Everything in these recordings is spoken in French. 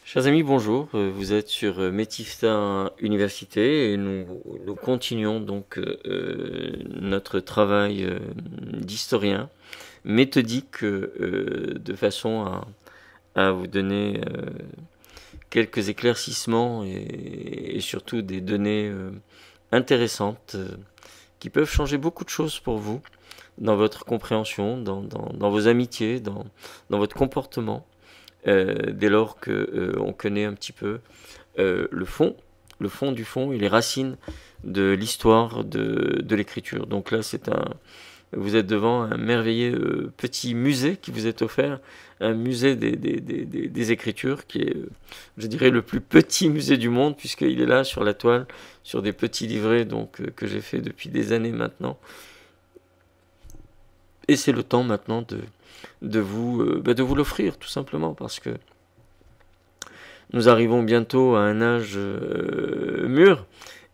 Chers amis, bonjour. Vous êtes sur Metifta Université et nous continuons donc notre travail d'historien méthodique de façon à vous donner quelques éclaircissements et surtout des données intéressantes qui peuvent changer beaucoup de choses pour vous dans votre compréhension, dans vos amitiés, dans votre comportement. Dès lors que on connaît un petit peu le fond du fond et les racines de l'histoire de l'écriture. Donc là, vous êtes devant un merveilleux petit musée qui vous est offert, un musée des écritures qui est, je dirais, le plus petit musée du monde puisqu'il est là sur la toile, sur des petits livrets donc que j'ai fait depuis des années maintenant. Et c'est le temps maintenant de vous l'offrir tout simplement parce que nous arrivons bientôt à un âge mûr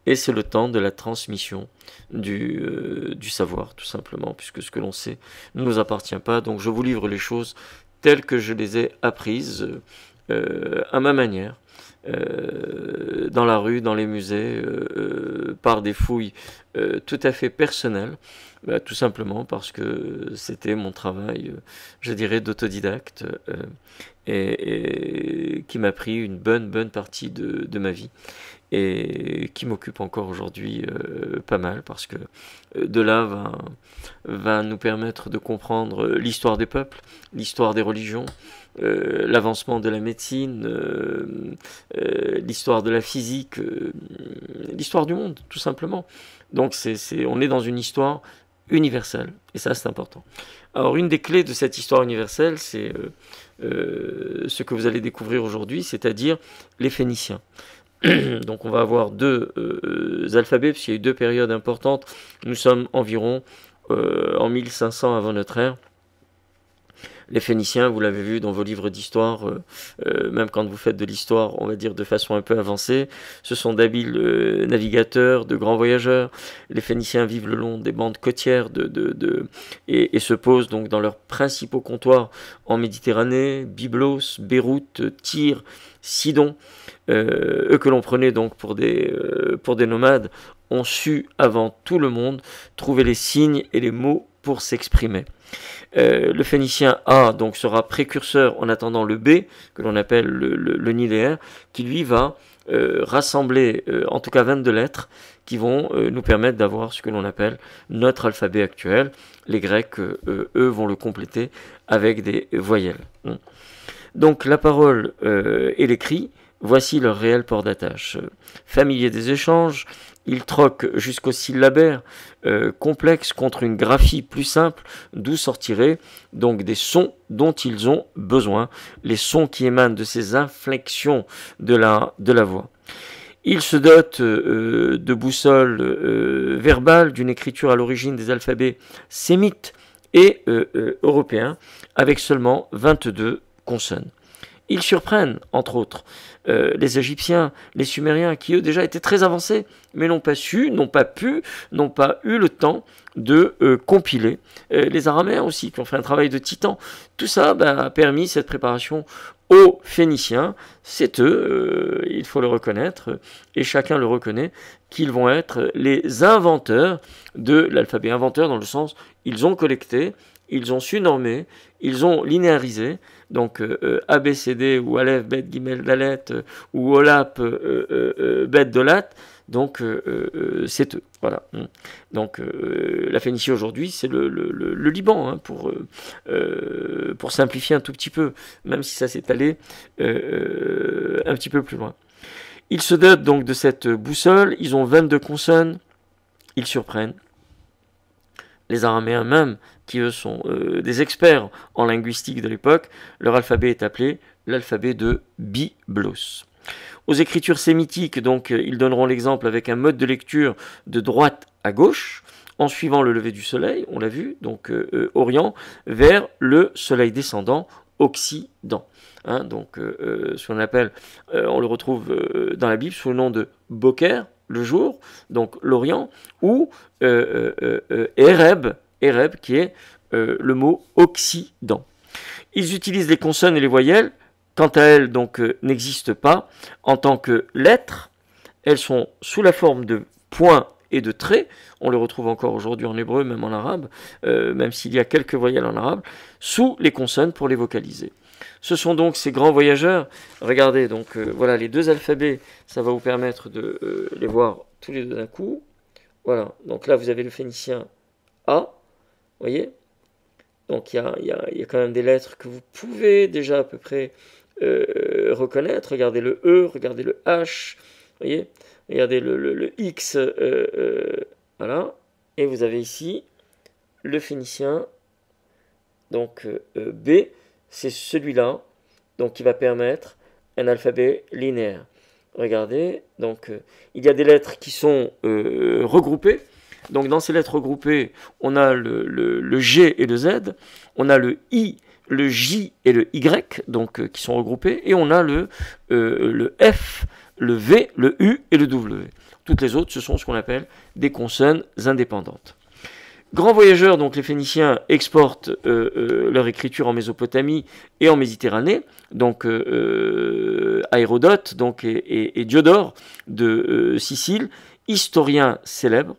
et c'est le temps de la transmission du savoir tout simplement puisque ce que l'on sait ne nous appartient pas. Donc je vous livre les choses telles que je les ai apprises à ma manière. Dans la rue, dans les musées, par des fouilles tout à fait personnelles, tout simplement parce que c'était mon travail, je dirais, d'autodidacte et qui m'a pris une bonne partie de ma vie et qui m'occupe encore aujourd'hui pas mal parce que de là va nous permettre de comprendre l'histoire des peuples, l'histoire des religions, l'avancement de la médecine, l'histoire de la physique, l'histoire du monde, tout simplement. Donc on est dans une histoire universelle, et ça c'est important. Alors une des clés de cette histoire universelle, c'est ce que vous allez découvrir aujourd'hui, c'est-à-dire les Phéniciens. Donc on va avoir deux alphabets, puisqu'il y a eu deux périodes importantes. Nous sommes environ en 1500 avant notre ère. Les Phéniciens, vous l'avez vu dans vos livres d'histoire, même quand vous faites de l'histoire, on va dire de façon un peu avancée, ce sont d'habiles navigateurs, de grands voyageurs. Les Phéniciens vivent le long des bandes côtières et se posent donc dans leurs principaux comptoirs en Méditerranée, Byblos, Beyrouth, Tyr, Sidon. Eux que l'on prenait donc pour des nomades ont su avant tout le monde trouver les signes et les mots pour s'exprimer. Le phénicien A donc sera précurseur en attendant le B, que l'on appelle le niléaire, qui lui va rassembler en tout cas 22 lettres qui vont nous permettre d'avoir ce que l'on appelle notre alphabet actuel. Les Grecs, eux, vont le compléter avec des voyelles. Donc la parole et l'écrit, voici leur réel port d'attache. Familier des échanges, ils troquent jusqu'au syllabaire complexe contre une graphie plus simple, d'où sortiraient donc des sons dont ils ont besoin, les sons qui émanent de ces inflexions de la voix. Ils se dotent de boussoles verbales, d'une écriture à l'origine des alphabets sémites et européens, avec seulement 22 consonnes. Ils surprennent, entre autres, les Égyptiens, les Sumériens, qui eux déjà étaient très avancés, mais n'ont pas su, n'ont pas pu, n'ont pas eu le temps de compiler. Les Araméens aussi, qui ont fait un travail de titan. Tout ça a permis cette préparation aux Phéniciens. C'est eux, il faut le reconnaître, et chacun le reconnaît, qu'ils vont être les inventeurs de l'alphabet. Inventeurs dans le sens, ils ont collecté, ils ont su normer, ils ont linéarisé, donc A, B, C, D, ou Aleph, Bet, Gimel, Dalet, ou Olap, Bet, Dolat, donc c'est eux. Voilà. Donc la Phénicie aujourd'hui, c'est le Liban, hein, pour simplifier un tout petit peu, même si ça s'est allé un petit peu plus loin. Ils se dotent donc de cette boussole, ils ont 22 consonnes, ils surprennent. Les Araméens même, qui eux sont des experts en linguistique de l'époque, leur alphabet est appelé l'alphabet de Byblos. Aux écritures sémitiques, donc, ils donneront l'exemple avec un mode de lecture de droite à gauche, en suivant le lever du soleil, on l'a vu, donc Orient, vers le soleil descendant, Occident. Hein, donc ce qu'on appelle, on le retrouve dans la Bible sous le nom de Boker, le jour, donc l'Orient, ou Ereb, qui est le mot Occident. Ils utilisent les consonnes et les voyelles quant à elles, donc, n'existent pas en tant que lettres. Elles sont sous la forme de points et de traits. On les retrouve encore aujourd'hui en hébreu, même en arabe, même s'il y a quelques voyelles en arabe, sous les consonnes pour les vocaliser. Ce sont donc ces grands voyageurs. Regardez, donc voilà les deux alphabets, ça va vous permettre de les voir tous les deux d'un coup. Voilà, donc là vous avez le phénicien A, vous voyez. Donc il y a quand même des lettres que vous pouvez déjà à peu près reconnaître. Regardez le E, regardez le H, vous voyez. Regardez le X, voilà. Et vous avez ici le phénicien, donc B, c'est celui-là, donc qui va permettre un alphabet linéaire. Regardez, donc il y a des lettres qui sont regroupées. Donc dans ces lettres regroupées, on a le G et le Z, on a le I, le J et le Y, donc qui sont regroupés, et on a le F, le V, le U et le W. Toutes les autres, ce sont ce qu'on appelle des consonnes indépendantes. Grands voyageurs, donc les Phéniciens exportent leur écriture en Mésopotamie et en Méditerranée. Donc Hérodote donc, et Diodore de Sicile, historiens célèbres,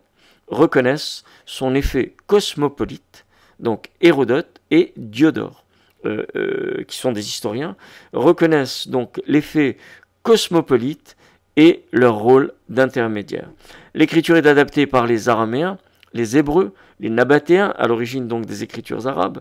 reconnaissent son effet cosmopolite. Donc Hérodote et Diodore, qui sont des historiens, reconnaissent donc l'effet cosmopolite et leur rôle d'intermédiaire. L'écriture est adaptée par les Araméens, les Hébreux, les Nabatéens, à l'origine donc des écritures arabes.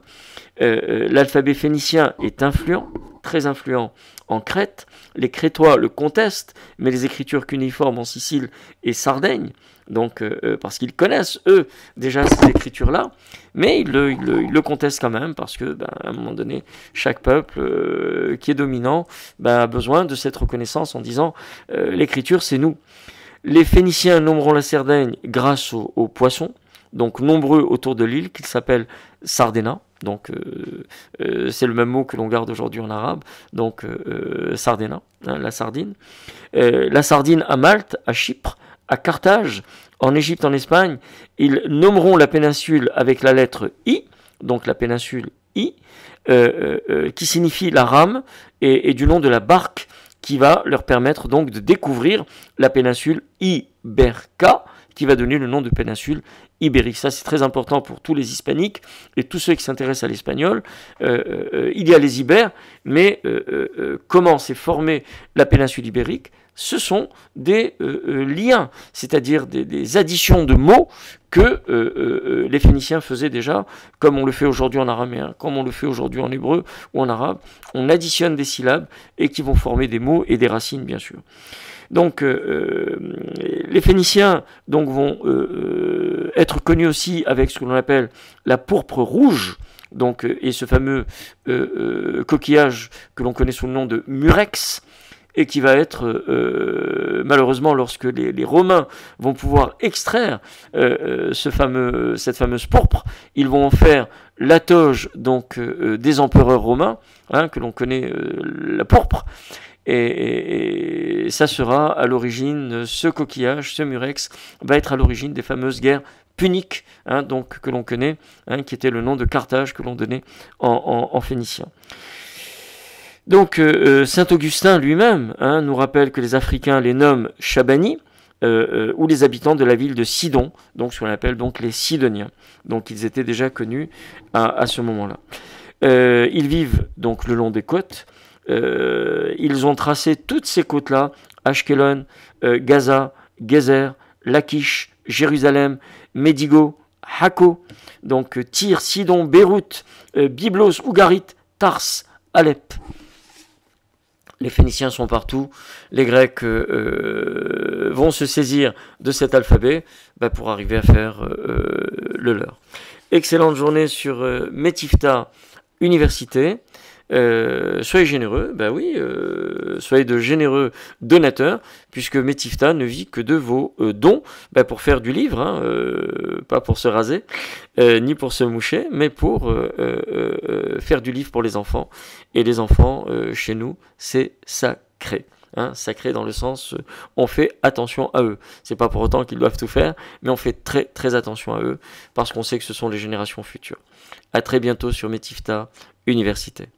L'alphabet phénicien est influent, très influent en Crète. Les Crétois le contestent, mais les écritures cuniformes en Sicile et Sardaigne, donc parce qu'ils connaissent eux déjà ces écritures-là, mais ils le contestent quand même parce que, à un moment donné, chaque peuple qui est dominant a besoin de cette reconnaissance en disant l'écriture c'est nous. Les Phéniciens nommeront la Sardaigne grâce aux poissons, donc nombreux autour de l'île, qu'il s'appelle Sardena. Donc c'est le même mot que l'on garde aujourd'hui en arabe, donc Sardena, la sardine. La sardine à Malte, à Chypre, à Carthage, en Égypte, en Espagne, ils nommeront la péninsule avec la lettre I, donc la péninsule I, qui signifie la rame et du nom de la barque qui va leur permettre donc de découvrir la péninsule Iberca, qui va donner le nom de péninsule ibérique. Ça, c'est très important pour tous les hispaniques et tous ceux qui s'intéressent à l'espagnol. Il y a les Ibères, mais comment s'est formée la péninsule ibérique? Ce sont des liens, c'est-à-dire des additions de mots que les Phéniciens faisaient déjà, comme on le fait aujourd'hui en araméen, comme on le fait aujourd'hui en hébreu ou en arabe. On additionne des syllabes et qui vont former des mots et des racines, bien sûr. Donc, les Phéniciens donc, vont être connus aussi avec ce que l'on appelle la pourpre rouge, donc, et ce fameux coquillage que l'on connaît sous le nom de murex, et qui va être, malheureusement, lorsque les Romains vont pouvoir extraire cette fameuse pourpre, ils vont en faire la toge donc, des empereurs romains, que l'on connaît la pourpre, et ça sera à l'origine, ce coquillage, ce murex, va être à l'origine des fameuses guerres puniques, donc, que l'on connaît, qui était le nom de Carthage que l'on donnait en phénicien. Donc saint Augustin lui-même nous rappelle que les Africains les nomment Chabani, ou les habitants de la ville de Sidon, donc ce qu'on appelle donc les Sidoniens. Donc ils étaient déjà connus à ce moment-là. Ils vivent donc le long des côtes. Ils ont tracé toutes ces côtes-là, Ashkelon, Gaza, Gezer, Lachish, Jérusalem, Médigo, Hako, donc Tyr, Sidon, Beyrouth, Byblos, Ougarit, Tars, Alep. Les Phéniciens sont partout, les Grecs vont se saisir de cet alphabet pour arriver à faire le leur. Excellente journée sur Metifta Université. Soyez généreux, oui, soyez de généreux donateurs, puisque Metifta ne vit que de vos dons pour faire du livre, pas pour se raser, ni pour se moucher, mais pour faire du livre pour les enfants. Et les enfants, chez nous, c'est sacré. Sacré dans le sens, on fait attention à eux. C'est pas pour autant qu'ils doivent tout faire, mais on fait très très attention à eux, parce qu'on sait que ce sont les générations futures. À très bientôt sur Metifta Université.